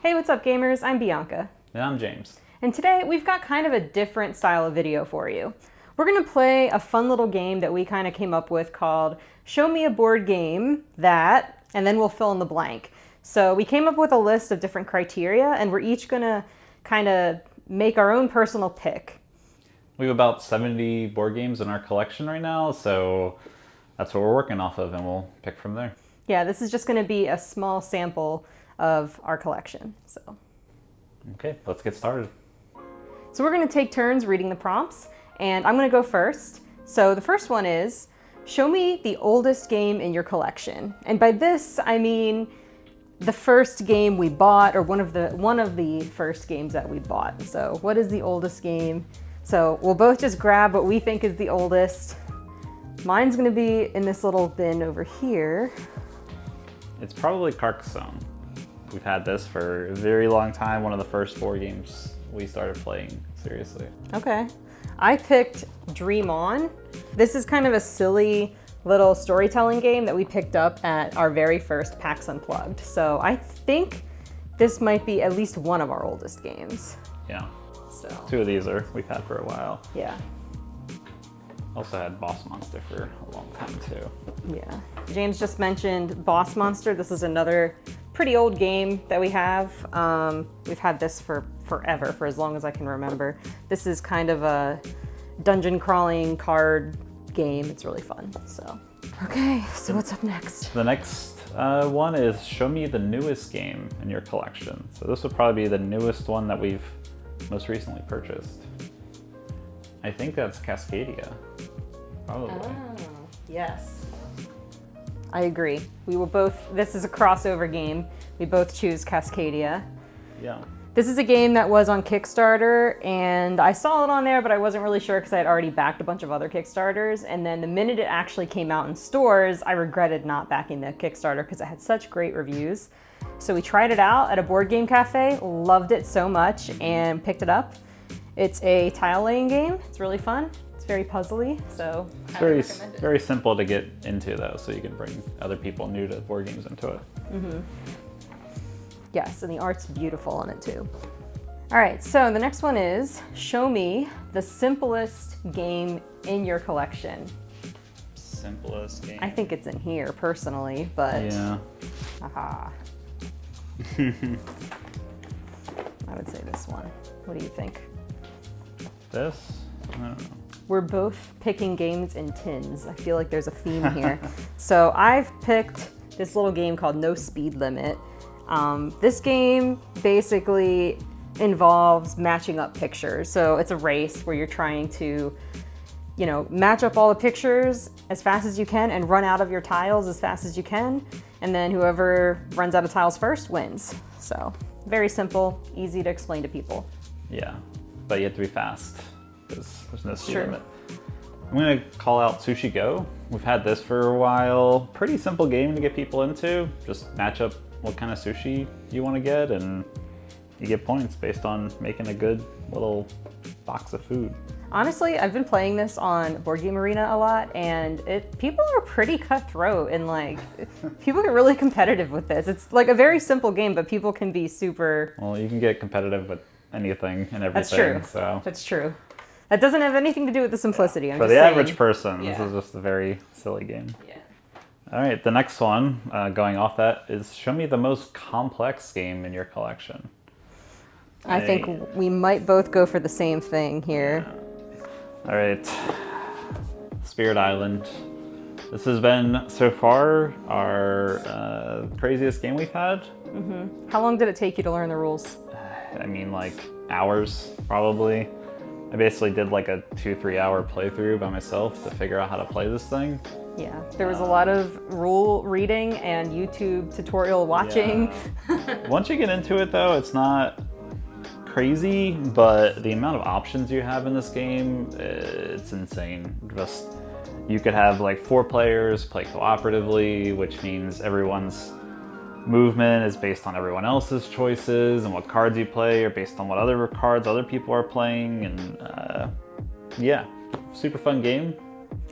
Hey, what's up gamers? I'm Bianca. And I'm James. And today we've got kind of a different style of video for you. We're gonna play a fun little game that we kind of came up with called Show Me a Board Game That, and then we'll fill in the blank. So we came up with a list of different criteria and we're each gonna kind of make our own personal pick. We have about 70 board games in our collection right now, so that's what we're working off of and we'll pick from there. Yeah, this is just gonna be a small sample of our collection, so. Okay, let's get started. So we're gonna take turns reading the prompts, and I'm gonna go first. So the first one is, show me the oldest game in your collection. And by this, I mean the first game we bought, or one of the first games that we bought. So what is the oldest game? So we'll both just grab what we think is the oldest. Mine's gonna be in this little bin over here. It's probably Carcassonne. We've had this for a very long time, one of the first board games we started playing seriously. Okay. I picked Dream On. This is kind of a silly little storytelling game that we picked up at our very first PAX Unplugged. So I think this might be at least one of our oldest games. Yeah. So. Two of these we've had for a while. Yeah. Also had Boss Monster for a long time too. Yeah. James just mentioned Boss Monster. This is another pretty old game that we have. We've had this for forever, for as long as I can remember. This is kind of a dungeon crawling card game. It's really fun, so. Okay, so what's up next? The next one is show me the newest game in your collection. So this would probably be the newest one that we've most recently purchased. I think that's Cascadia, probably. Oh, yes. I agree. We will both, this is a crossover game. We both choose Cascadia. Yeah. This is a game that was on Kickstarter, and I saw it on there, but I wasn't really sure because I had already backed a bunch of other Kickstarters. And then the minute it actually came out in stores, I regretted not backing the Kickstarter because it had such great reviews. So we tried it out at a board game cafe, loved it so much, and picked it up. It's a tile laying game. It's really fun. It's very puzzly, so It's I recommend it. very simple to get into though, so you can bring other people new to board games into it. Mm-hmm. Yes, and the art's beautiful on it too. All right, so the next one is, show me the simplest game in your collection. Simplest game. I think it's in here personally, but Yeah. aha. I would say this one. What do you think? This? I don't know. We're both picking games in tins. I feel like there's a theme here. So I've picked this little game called No Speed Limit. This game basically involves matching up pictures. So it's a race where you're trying to, match up all the pictures as fast as you can and run out of your tiles as fast as you can. And then whoever runs out of tiles first wins. So very simple, easy to explain to people. Yeah, but you have to be fast because there's no speed Sure. limit. I'm gonna call out Sushi Go. We've had this for a while. Pretty simple game to get people into. Just match up what kind of sushi you want to get and you get points based on making a good little box of food. Honestly, I've been playing this on Board Game Arena a lot, and people are pretty cutthroat and people get really competitive with this. It's like a very simple game, but people can be super. Well, you can get competitive with anything and everything. That's true. So That's true. That doesn't have anything to do with the simplicity. I'm for just the saying. average person, Yeah. this is just a very silly game. Yeah. All right, the next one, going off that, is show me the most complex game in your collection. I think we might both go for the same thing here. All right, Spirit Island. This has been, so far, our craziest game we've had. Mm-hmm. How long did it take you to learn the rules? I mean, like hours, probably. I basically did like a 2-3 hour playthrough by myself to figure out how to play this thing. Yeah, there was a lot of rule reading and YouTube tutorial watching. Yeah. Once you get into it though, it's not crazy, but the amount of options you have in this game, it's insane. Just, you could have like 4 players play cooperatively, which means everyone's movement is based on everyone else's choices, and what cards you play are based on what other cards other people are playing, and yeah, super fun game.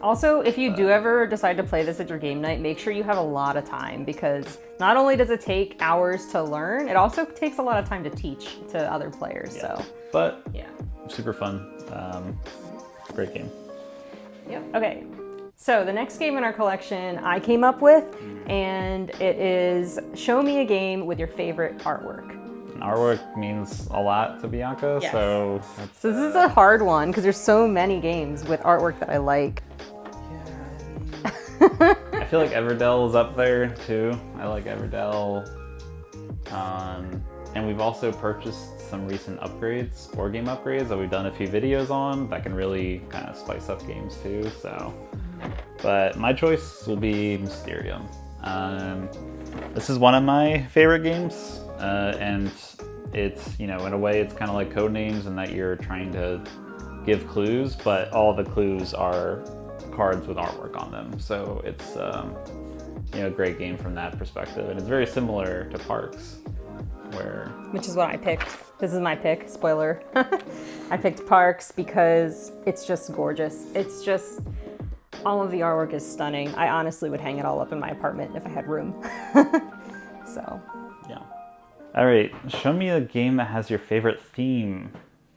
Also, if you do ever decide to play this at your game night, make sure you have a lot of time, because not only does it take hours to learn, it also takes a lot of time to teach to other players. Yeah. So, But yeah. super fun. Great game. Yep. Okay. So the next game in our collection I came up with, and it is show me a game with your favorite artwork. And artwork means a lot to Bianca, Yes. so So this is a hard one because there's so many games with artwork that I like. I feel like Everdell is up there too. I like Everdell. And we've also purchased some recent upgrades, board game upgrades that we've done a few videos on that can really kind of spice up games too. So, but my choice will be Mysterium. This is one of my favorite games, and it's, in a way it's kind of like Codenames in that you're trying to give clues, but all the clues are cards with artwork on them. So it's a great game from that perspective, and it's very similar to Parks, which is what I picked. This is my pick, spoiler. I picked Parks because it's just gorgeous. It's just, all of the artwork is stunning. I honestly would hang it all up in my apartment if I had room. So. Yeah. All right, show me a game that has your favorite theme.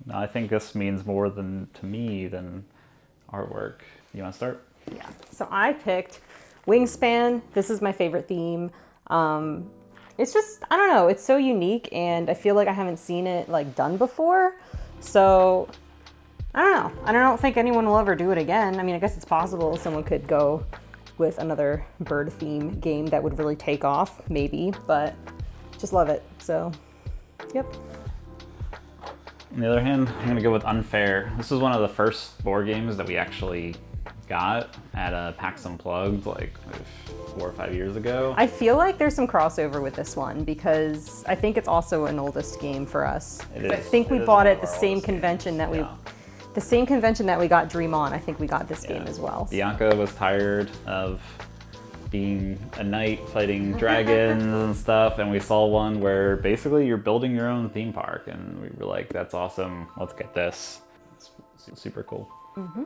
Now, I think this means more to me than artwork. You want to start? Yeah. So I picked Wingspan. This is my favorite theme. It's just, I don't know, it's so unique, and I feel like I haven't seen it done before. So I don't know. I don't think anyone will ever do it again. I mean, I guess it's possible someone could go with another bird theme game that would really take off, maybe, but just love it. So, yep. On the other hand, I'm gonna go with Unfair. This was one of the first board games that we actually got at PAX Unplugged 4 or 5 years ago. I feel like there's some crossover with this one because I think it's also an oldest game for us. I think we bought it the same convention that we got Dream On. I think we got this game as well. Bianca was tired of being a knight fighting dragons and stuff, and we saw one where basically you're building your own theme park, and we were like, that's awesome, let's get this. It's super cool. Mm-hmm.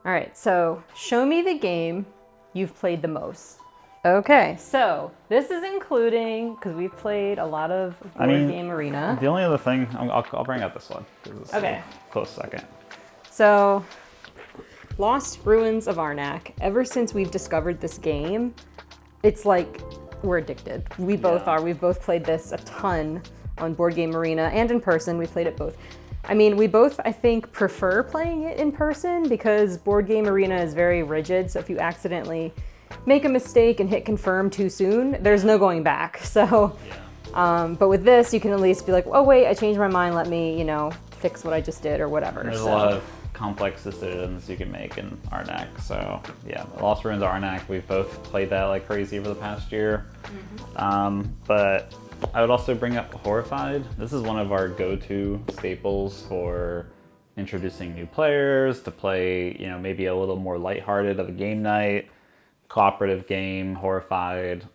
All right, so show me the game you've played the most. Okay, so this is including, because we've played a lot of Board Game Arena. The only other thing, I'll bring up this one. It's okay. A close second. So, Lost Ruins of Arnak. Ever since we've discovered this game, it's like we're addicted. We both are. We've both played this a ton on Board Game Arena and in person. We played it both. I mean, we both, I think, prefer playing it in person because Board Game Arena is very rigid. So if you accidentally make a mistake and hit confirm too soon, there's no going back. So, but with this, you can at least be like, oh wait, I changed my mind. Let me, fix what I just did or whatever. There's a lot of complex decisions you can make in Arnak. So yeah, Lost Ruins of Arnak, we've both played that like crazy over the past year. Mm-hmm. But I would also bring up Horrified. This is one of our go-to staples for introducing new players to play, maybe a little more lighthearted of a game night. Cooperative game, Horrified,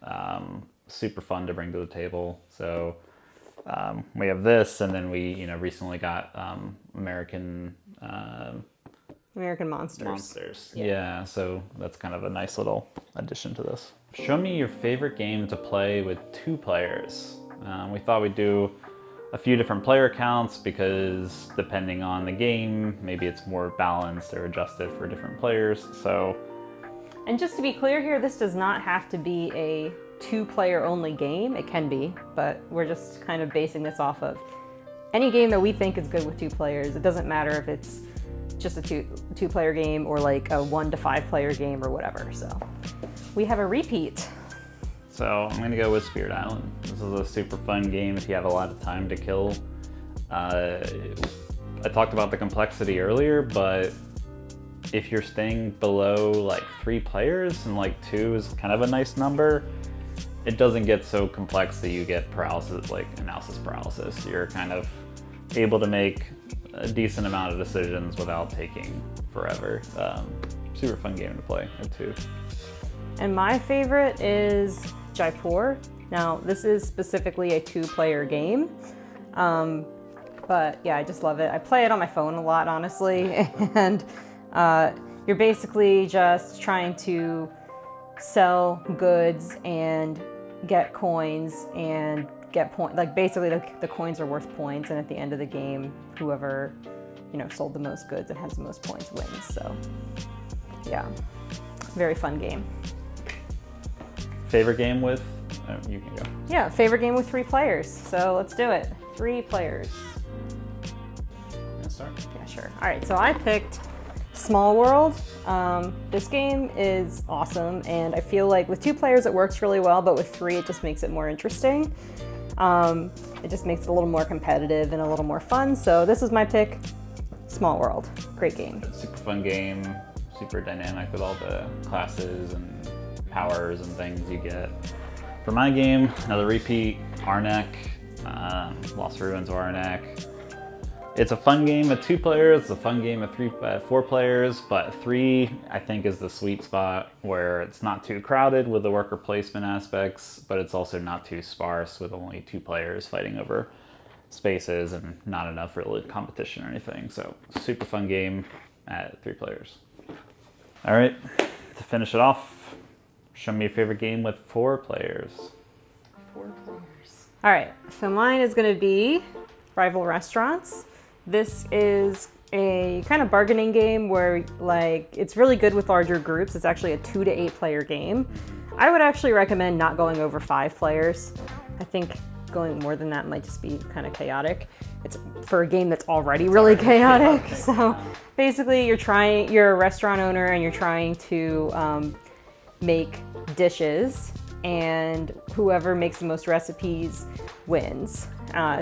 super fun to bring to the table. So we have this, and then we, recently got American Monsters. Yeah, so that's kind of a nice little addition to this. Show me your favorite game to play with 2 players. We thought we'd do a few different player counts because depending on the game, maybe it's more balanced or adjusted for different players. So. And just to be clear here, this does not have to be a 2-player only game. It can be, but we're just kind of basing this off of any game that we think is good with 2 players. It doesn't matter if it's just a two-player game or like a 1 to 5 player game or whatever. So we have a repeat. So I'm gonna go with Spirit Island. This is a super fun game if you have a lot of time to kill. I talked about the complexity earlier, but if you're staying below 3 players and 2 is kind of a nice number, it doesn't get so complex that you get paralysis, analysis paralysis. You're kind of able to make a decent amount of decisions without taking forever. Super fun game to play at 2. And my favorite is Jaipur. Now, this is specifically a 2-player game. But yeah, I just love it. I play it on my phone a lot, honestly. And you're basically just trying to sell goods and get coins and get points. Like basically the coins are worth points, and at the end of the game, whoever, sold the most goods and has the most points wins. So yeah, very fun game. Favorite game with, you can go. Yeah, favorite game with 3 players. So let's do it. 3 players. Start. Yeah, sure. All right, so I picked Small World. This game is awesome, and I feel like with 2 players it works really well, but with 3 it just makes it more interesting. It just makes it a little more competitive and a little more fun. So this is my pick, Small World. Great game. Super fun game, super dynamic with all the classes and powers and things you get. For my game, another repeat, Arnak, Lost Ruins of Arnak. It's a fun game at 2 players, it's a fun game at 4 players, but 3 I think is the sweet spot where it's not too crowded with the worker placement aspects, but it's also not too sparse with only 2 players fighting over spaces and not enough really competition or anything. So super fun game at 3 players. All right, to finish it off, show me your favorite game with 4 players. 4 players. All right, so mine is gonna be Rival Restaurants. This is a kind of bargaining game where it's really good with larger groups. It's actually a 2 to 8 player game. I would actually recommend not going over 5 players. I think going more than that might just be kind of chaotic. It's for a game that's already really chaotic. So basically you're a restaurant owner and you're trying to make dishes, and whoever makes the most recipes wins.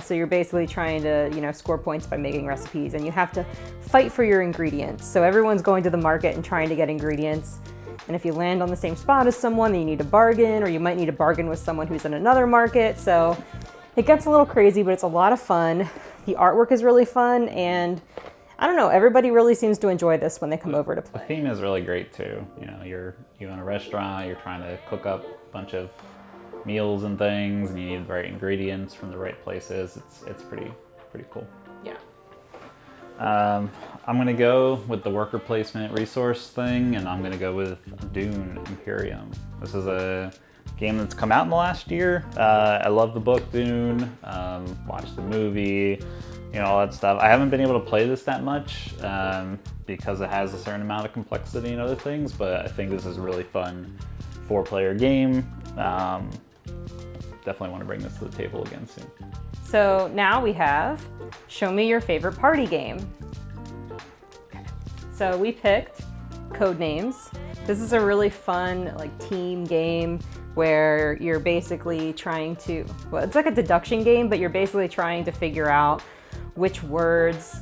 So you're basically trying to, score points by making recipes, and you have to fight for your ingredients. So everyone's going to the market and trying to get ingredients. And if you land on the same spot as someone, then you need to bargain, or you might need to bargain with someone who's in another market. So it gets a little crazy, but it's a lot of fun. The artwork is really fun, and I don't know, everybody really seems to enjoy this when they come over to play. The theme is really great too. You own a restaurant, you're trying to cook up a bunch of meals and things, and you need the right ingredients from the right places. It's pretty cool. Yeah. I'm gonna go with the worker placement resource thing, and I'm gonna go with Dune Imperium. This is a game that's come out in the last year. I love the book Dune, watched the movie, all that stuff. I haven't been able to play this that much because it has a certain amount of complexity and other things, but I think this is a really fun 4-player game. Definitely want to bring this to the table again soon. So now we have Show Me Your Favorite Party Game. So we picked Codenames. This is a really fun team game where you're basically trying to, it's like a deduction game, but you're basically trying to figure out which words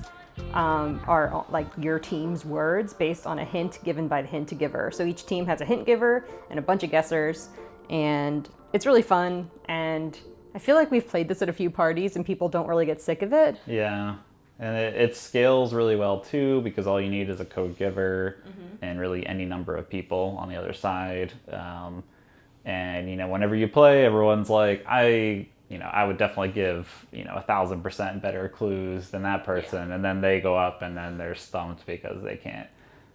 are your team's words based on a hint given by the hint giver. So each team has a hint giver and a bunch of guessers, and it's really fun, and I feel like we've played this at a few parties and people don't really get sick of it. Yeah, and it scales really well too, because all you need is a code giver and really any number of people on the other side. And whenever you play, everyone's like, I would definitely give 1,000% better clues than that person, and then they go up and then they're stumped because they can't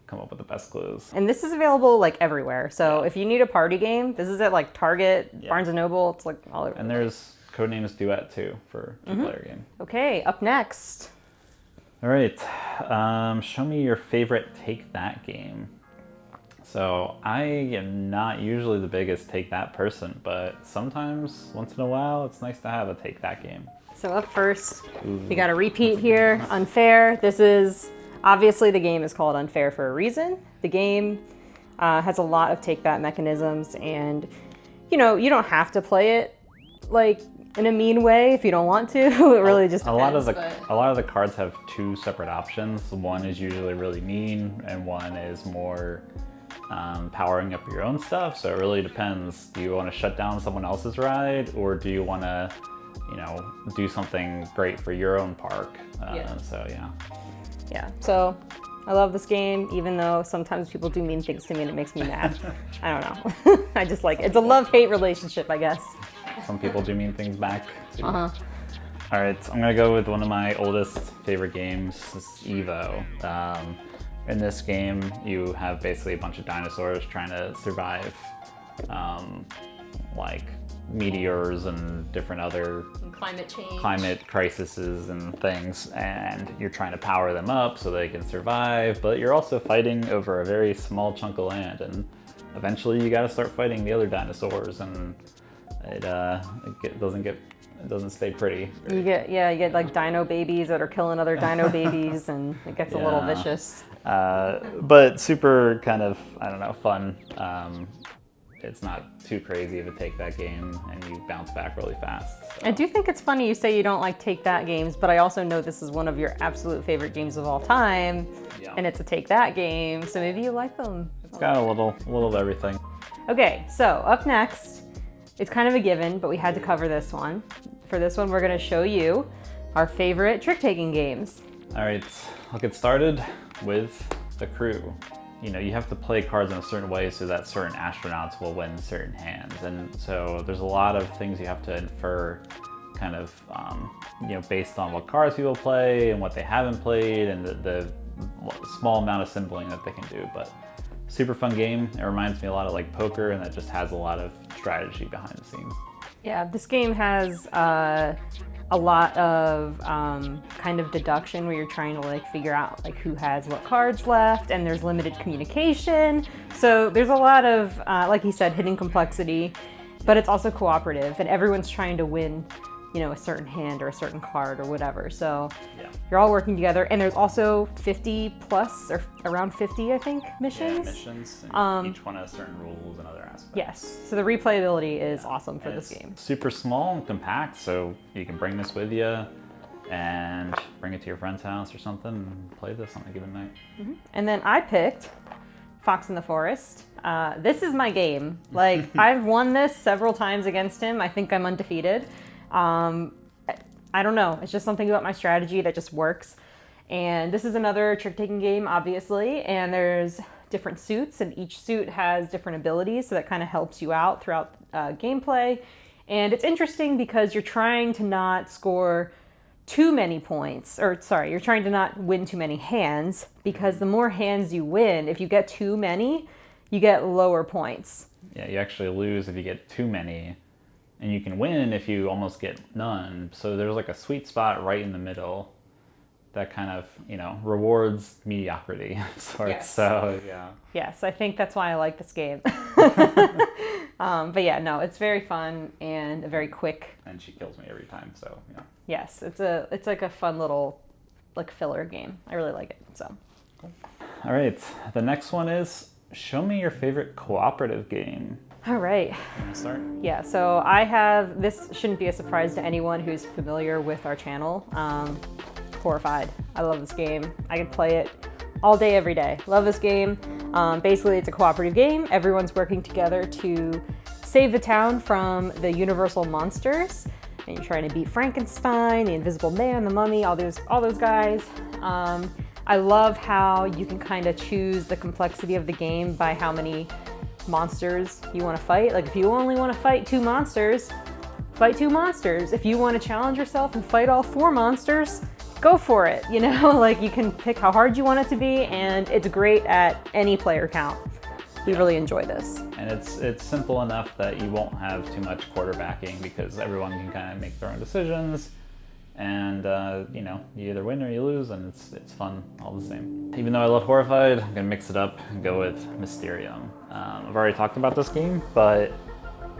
come up with the best clues. And this is available everywhere. So if you need a party game, this is at Target, Barnes & Noble, it's all over. And there's Codenames Duet too for a 2-player game. Okay, up next. All right, show me your favorite Take That game. So I am not usually the biggest Take That person, but sometimes, once in a while, it's nice to have a Take That game. So up first, we got a repeat here, Unfair. This is, obviously the game is called Unfair for a reason. The game has a lot of Take That mechanisms, and you don't have to play it in a mean way if you don't want to. It really just depends. A lot of the cards have 2 separate options. One is usually really mean, and one is more powering up your own stuff. So it really depends. Do you want to shut down someone else's ride, or do you want to, do something great for your own park? So yeah. Yeah. So I love this game, even though sometimes people do mean things to me and it makes me mad. I don't know. I just it's a love-hate relationship, I guess. Some people do mean things back too. All right, I'm gonna go with one of my oldest favorite games. It's Evo. In this game, you have basically a bunch of dinosaurs trying to survive like meteors and different other climate change, climate crises and things, and you're trying to power them up so they can survive, but you're also fighting over a very small chunk of land, and eventually you got to start fighting the other dinosaurs, and it doesn't stay pretty. You get like dino babies that are killing other dino babies, and it gets a little vicious. But super kind of, I don't know, fun. It's not too crazy of a take that game, and you bounce back really fast. So. I do think it's funny you say you don't like take that games, but I also know this is one of your absolute favorite games of all time, and it's a take that game, so maybe you like them. It's got a little of everything. Okay, so up next, it's kind of a given, but we had to cover this one. For this one, we're going to show you our favorite trick-taking games. All right, I'll get started with the crew. You know, you have to play cards in a certain way so that certain astronauts will win certain hands. And so there's a lot of things you have to infer kind of, based on what cards people play and what they haven't played and the small amount of symboling that they can do. But super fun game. It reminds me a lot of like poker, and that just has a lot of strategy behind the scenes. Yeah, this game has a lot of kind of deduction where you're trying to like figure out like who has what cards left, and there's limited communication. So there's a lot of, like he said, hidden complexity, but it's also cooperative, and everyone's trying to win, a certain hand or a certain card or whatever. So you're all working together, and there's also 50 plus, or around 50, I think, missions. Yeah, missions. And each one has certain rules and other aspects. Yes, so the replayability is awesome for this game. Super small and compact, so you can bring this with you and bring it to your friend's house or something and play this on a given night. Mm-hmm. And then I picked Fox in the Forest. This is my game. Like, I've won this several times against him. I think I'm undefeated. I don't know. It's just something about my strategy that just works. And this is another trick-taking game, obviously, and there's different suits, and each suit has different abilities, so that kind of helps you out throughout gameplay. And it's interesting because you're trying to not score too many points, you're trying to not win too many hands, because the more hands you win, if you get too many, you get lower points. Yeah, you actually lose if you get too many, and you can win if you almost get none. So there's like a sweet spot right in the middle that kind of, rewards mediocrity sorts. Yes. So, yeah. Yes, I think that's why I like this game. But yeah, no, it's very fun and very quick. And she kills me every time, so, yeah. Yes, it's like a fun little like filler game. I really like it, so. Cool. All right, the next one is show me your favorite cooperative game. All right. You want to start? Yeah, so this shouldn't be a surprise to anyone who's familiar with our channel. Horrified. I love this game. I could play it all day, every day. Love this game. Basically, it's a cooperative game. Everyone's working together to save the town from the universal monsters. And you're trying to beat Frankenstein, the Invisible Man, the Mummy, all those guys. I love how you can kind of choose the complexity of the game by how many monsters you want to fight. Like, if you only want to fight 2 monsters, fight 2 monsters. If you want to challenge yourself and fight all 4 monsters, go for it. Like, you can pick how hard you want it to be, and it's great at any player count. We really enjoy this. And it's simple enough that you won't have too much quarterbacking, because everyone can kind of make their own decisions, and you either win or you lose, and it's fun all the same. Even though I love Horrified, I'm gonna mix it up and go with Mysterium. I've already talked about this game, but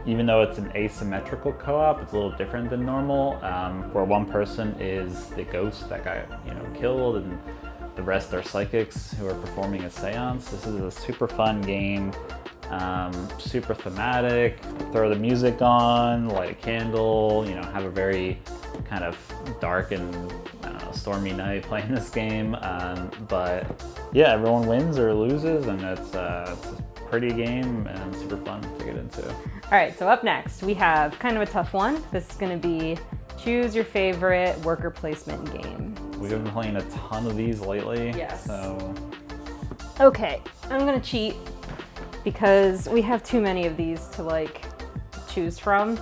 even though it's an asymmetrical co-op, it's a little different than normal, where one person is the ghost that got killed, and the rest are psychics who are performing a seance. This is a super fun game, super thematic. Throw the music on, light a candle, have a very kind of dark and stormy night playing this game. But yeah, everyone wins or loses, and it's a pretty game and super fun to get into. All right, so up next, we have kind of a tough one. This is gonna be choose your favorite worker placement game. We've been playing a ton of these lately. Yes. So. Okay, I'm gonna cheat because we have too many of these to choose from.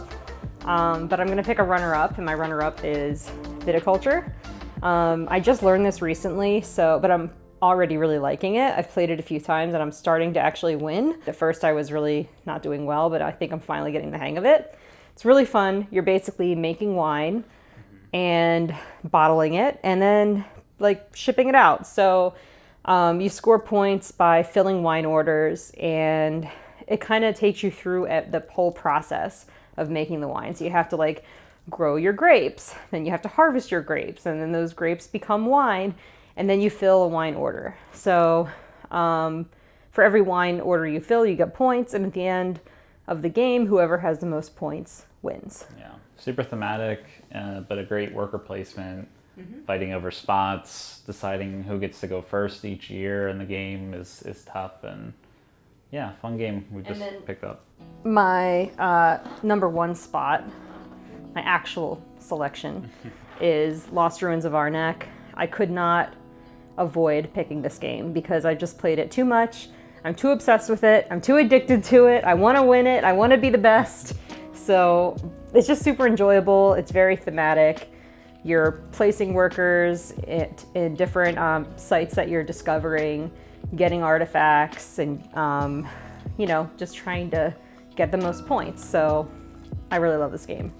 But I'm gonna pick a runner-up, and my runner-up is Viticulture. I just learned this recently, but I'm already really liking it. I've played it a few times and I'm starting to actually win. At first I was really not doing well, but I think I'm finally getting the hang of it. It's really fun. You're basically making wine and bottling it and then like shipping it out. So you score points by filling wine orders, and it kind of takes you through the whole process of making the wine. So you have to like grow your grapes, then you have to harvest your grapes, and then those grapes become wine, and then you fill a wine order. So for every wine order you fill, you get points, and at the end of the game, whoever has the most points wins. Yeah, super thematic, but a great worker placement. Fighting over spots, deciding who gets to go first each year in the game is tough, and yeah, fun game we just picked up. My number one spot, my actual selection, is Lost Ruins of Arnak. I could not avoid picking this game because I just played it too much. I'm too obsessed with it. I'm too addicted to it. I want to win it. I want to be the best. So it's just super enjoyable. It's very thematic. You're placing workers in different sites that you're discovering, getting artifacts, and you know, just trying to get the most points. So I really love this game.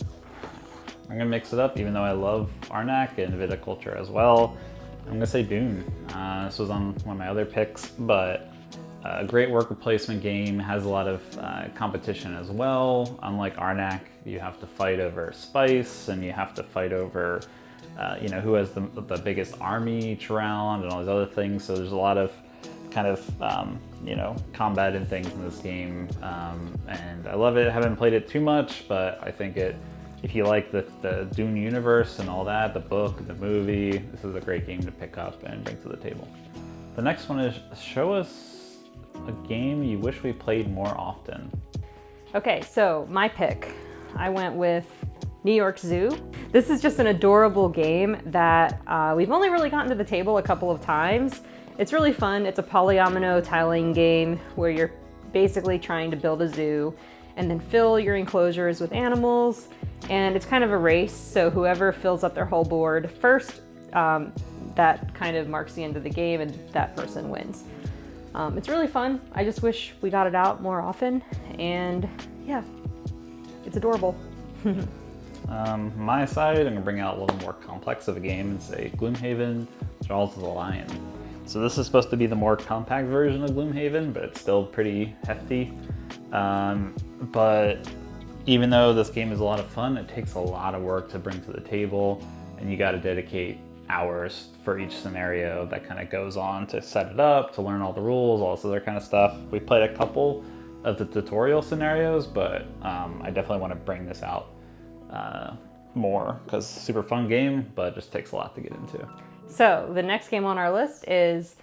I'm gonna mix it up, even though I love Arnak and viticulture as well. I'm gonna say Dune. This was on one of my other picks, but a great worker placement game, has a lot of competition as well. Unlike Arnak, you have to fight over spice, and you have to fight over you know, who has the biggest army each round and all these other things. So there's a lot of kind of you know, combat and things in this game, and I love it. I haven't played it too much, but I think if you like the Dune universe and all that, the book, the movie, this is a great game to pick up and bring to the table. The next one is show us a game you wish we played more often. Okay, so my pick, I went with New York Zoo. This is just an adorable game that we've only really gotten to the table a couple of times. It's really fun. It's a polyomino tiling game where you're basically trying to build a zoo and then fill your enclosures with animals. And it's kind of a race, so whoever fills up their whole board first, that kind of marks the end of the game, and that person wins. It's really fun. I just wish we got it out more often, and yeah, it's adorable. My side, I'm gonna bring out a little more complex of a game. It's a Gloomhaven, Jaws of the Lion. So this is supposed to be the more compact version of Gloomhaven, but it's still pretty hefty. But even though this game is a lot of fun, it takes a lot of work to bring to the table, and you gotta dedicate hours for each scenario that kind of goes on to set it up, to learn all the rules, all this other kind of stuff. We played a couple of the tutorial scenarios, but I definitely want to bring this out more because super fun game, but it just takes a lot to get into. So the next game on our list is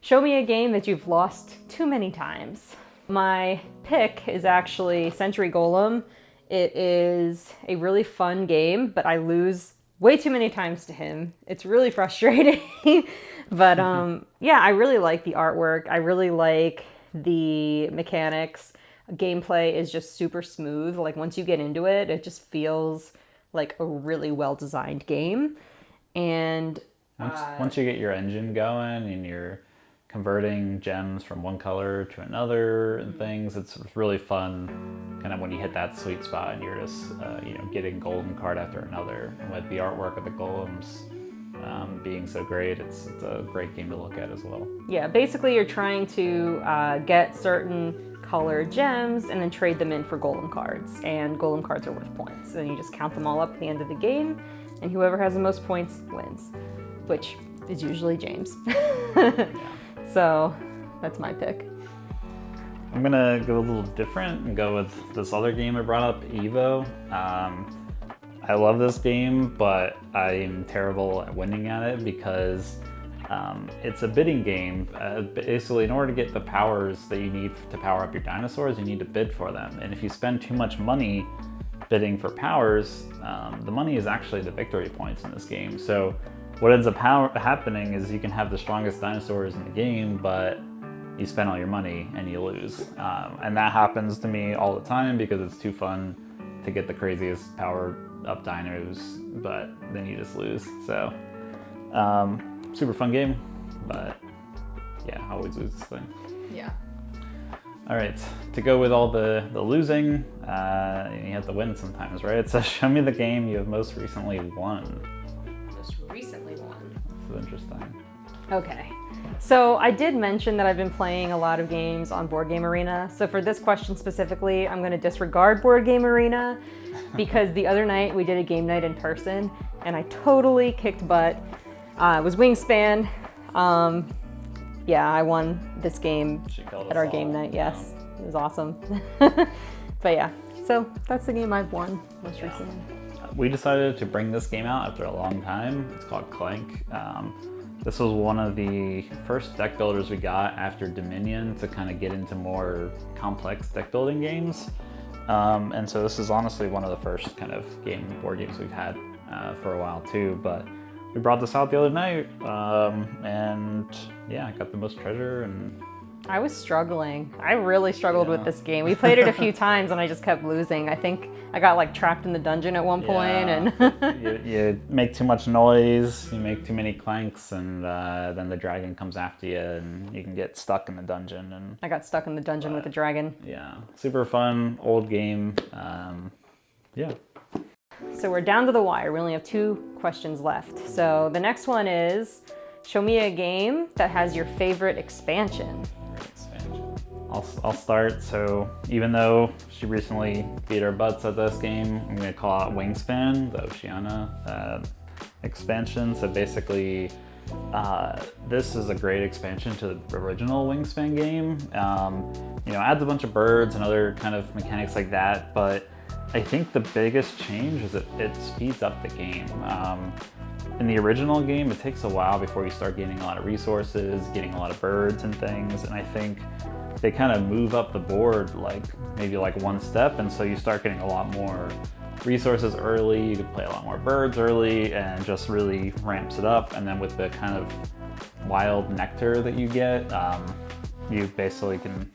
show me a game that you've lost too many times. My pick is actually Century Golem. It is a really fun game, but I lose way too many times to him. It's really frustrating. But yeah, I really like the artwork. I really like the mechanics. Gameplay is just super smooth. Like once you get into it, it just feels like a really well-designed game. And once you get your engine going and you're converting gems from one color to another and things, it's really fun kind of when you hit that sweet spot and you're just you know, getting golden card after another. And with the artwork of the golems being so great, it's a great game to look at as well. Yeah, basically you're trying to get certain colored gems and then trade them in for golem cards, and golem cards are worth points, and you just count them all up at the end of the game, and whoever has the most points wins, which is usually James. So that's my pick. I'm gonna go a little different and go with this other game I brought up, Evo. I love this game, but I'm terrible at winning at it because it's a bidding game. Basically, in order to get the powers that you need to power up your dinosaurs, you need to bid for them. And if you spend too much money bidding for powers, the money is actually the victory points in this game. So what ends up happening is you can have the strongest dinosaurs in the game, but you spend all your money and you lose. And that happens to me all the time because it's too fun to get the craziest powered up dinos, but then you just lose. So super fun game, but yeah, always lose this thing. Yeah. All right, to go with all the losing, you have to win sometimes, right? So show me the game you have most recently won. Most recently won. This is interesting. Okay. So I did mention that I've been playing a lot of games on Board Game Arena. So for this question specifically, I'm going to disregard Board Game Arena because the other night we did a game night in person and I totally kicked butt. It was Wingspan. Yeah, I won this game at our game night. Yes, it was awesome. But yeah, so that's the game I've won most recently. We decided to bring this game out after a long time. It's called Clank. This was one of the first deck builders we got after Dominion to kind of get into more complex deck building games. And so this is honestly one of the first kind of board games we've had for a while too. But we brought this out the other night, and yeah, I got the most treasure. And I was struggling. I really struggled with this game. We played it a few times and I just kept losing. I think I got like trapped in the dungeon at one point, and you make too much noise, you make too many clanks, and then the dragon comes after you and you can get stuck in the dungeon. And I got stuck in the dungeon with the dragon. Yeah, super fun, old game. Yeah. So we're down to the wire. We only have 2 questions left. So the next one is, show me a game that has your favorite expansion. I'll start. So even though she recently beat our butts at this game, I'm going to call out Wingspan, the Oceania expansion. So basically, this is a great expansion to the original Wingspan game. You know, adds a bunch of birds and other kind of mechanics like that, but I think the biggest change is it speeds up the game. In the original game, it takes a while before you start gaining a lot of resources, getting a lot of birds and things, and I think they kind of move up the board maybe one step, and so you start getting a lot more resources early, you can play a lot more birds early, and just really ramps it up. And then with the kind of wild nectar that you get, you basically can,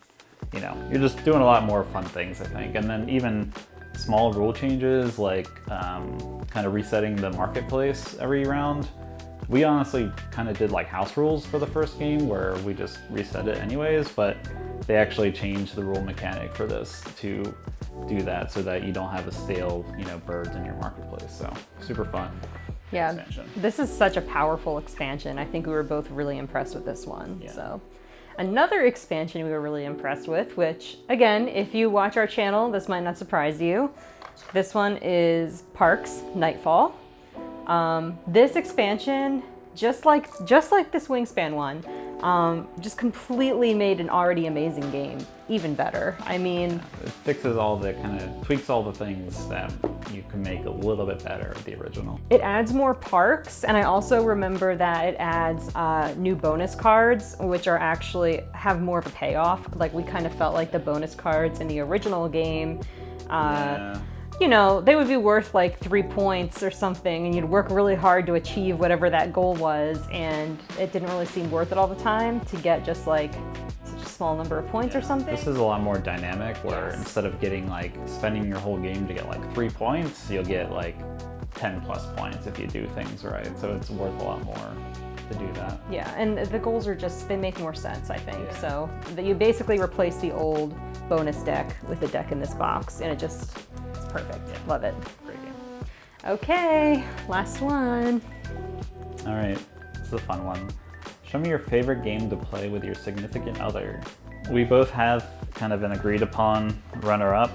you know, you're just doing a lot more fun things, I think. And then even small rule changes kind of resetting the marketplace every round. We honestly kind of did like house rules for the first game where we just reset it anyways, but they actually changed the rule mechanic for this to do that so that you don't have a stale, you know, birds in your marketplace. So super fun. Yeah, expansion. This is such a powerful expansion. I think we were both really impressed with this one. Yeah. So another expansion we were really impressed with, which again, if you watch our channel, this might not surprise you. This one is Parks Nightfall. This expansion, just like this Wingspan one, just completely made an already amazing game even better. I mean, it fixes all the tweaks all the things that you can make a little bit better of the original. It adds more parks, and I also remember that it adds new bonus cards, which are actually have more of a payoff. Like, we kind of felt like the bonus cards in the original game, you know, they would be worth like 3 points or something, and you'd work really hard to achieve whatever that goal was, and it didn't really seem worth it all the time to get just like such a small number of points or something. This is a lot more dynamic, where instead of getting spending your whole game to get 3 points, you'll get 10 plus points if you do things right. So it's worth a lot more to do that. Yeah, and the goals are just, they make more sense, I think. Yeah. So that you basically replace the old bonus deck with the deck in this box, and it's perfect. Yeah. Love it. Great game. Okay, last one. All right, this is a fun one. Show me your favorite game to play with your significant other. We both have kind of an agreed upon runner-up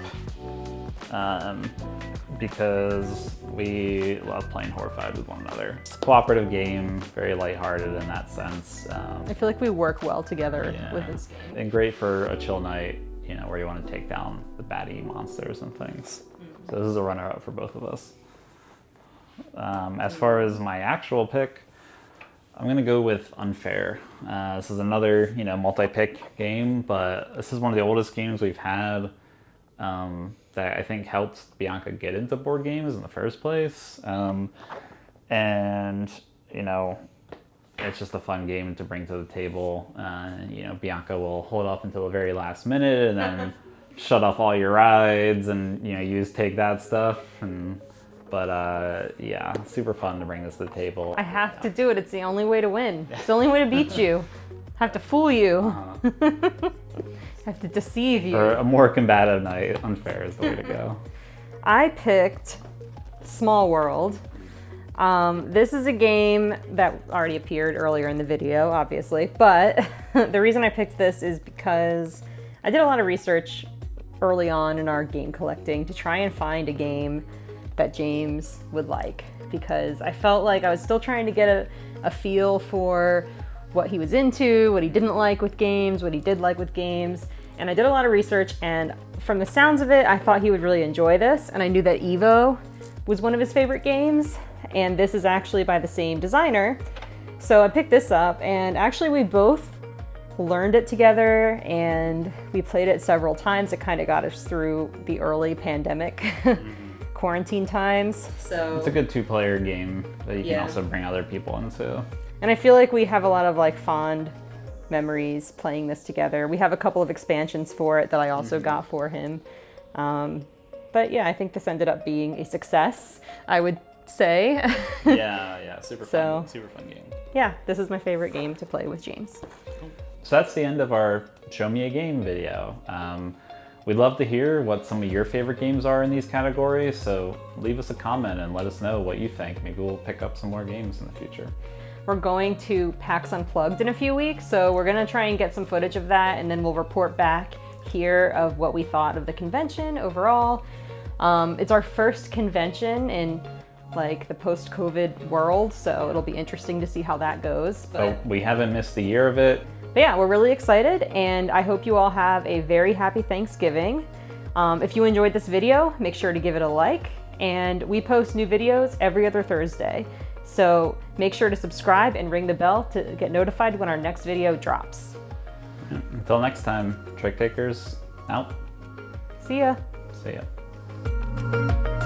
because we love playing Horrified with one another. It's a cooperative game, very lighthearted in that sense. I feel like we work well together with this game. And great for a chill night, you know, where you want to take down the baddie monsters and things. So this is a runner-up for both of us. As far as my actual pick, I'm gonna go with Unfair. This is another, you know, multi-pick game, but this is one of the oldest games we've had that I think helped Bianca get into board games in the first place. And, you know, it's just a fun game to bring to the table. You know, Bianca will hold off until the very last minute and then shut off all your rides and, you know, use take that stuff. But yeah, super fun to bring this to the table. I have to do it. It's the only way to win. It's the only way to beat you. have to fool you. Have to deceive you. Or a more combative night, unfair is the way to go. I picked Small World. This is a game that already appeared earlier in the video, obviously, but the reason I picked this is because I did a lot of research early on in our game collecting to try and find a game that James would like, because I felt like I was still trying to get a feel for what he was into, what he didn't like with games, what he did like with games. And I did a lot of research, and from the sounds of it, I thought he would really enjoy this. And I knew that Evo was one of his favorite games, and this is actually by the same designer. So I picked this up, and actually we both learned it together, and we played it several times. It kind of got us through the early pandemic quarantine times. So it's a good 2-player game that you can also bring other people into. And I feel like we have a lot of like fond memories playing this together. We have a couple of expansions for it that I also got for him. But yeah, I think this ended up being a success, I would say. Yeah, super fun game. Yeah, this is my favorite game to play with James. So that's the end of our Show Me a Game video. We'd love to hear what some of your favorite games are in these categories, so leave us a comment and let us know what you think. Maybe we'll pick up some more games in the future. We're going to PAX Unplugged in a few weeks, so we're gonna try and get some footage of that, and then we'll report back here of what we thought of the convention overall. It's our first convention in like the post-COVID world, so it'll be interesting to see how that goes. But we haven't missed the year of it. But yeah, we're really excited, and I hope you all have a very happy Thanksgiving. If you enjoyed this video, make sure to give it a like, and we post new videos every other Thursday. So make sure to subscribe and ring the bell to get notified when our next video drops. Until next time, Trick Takers out. See ya. See ya.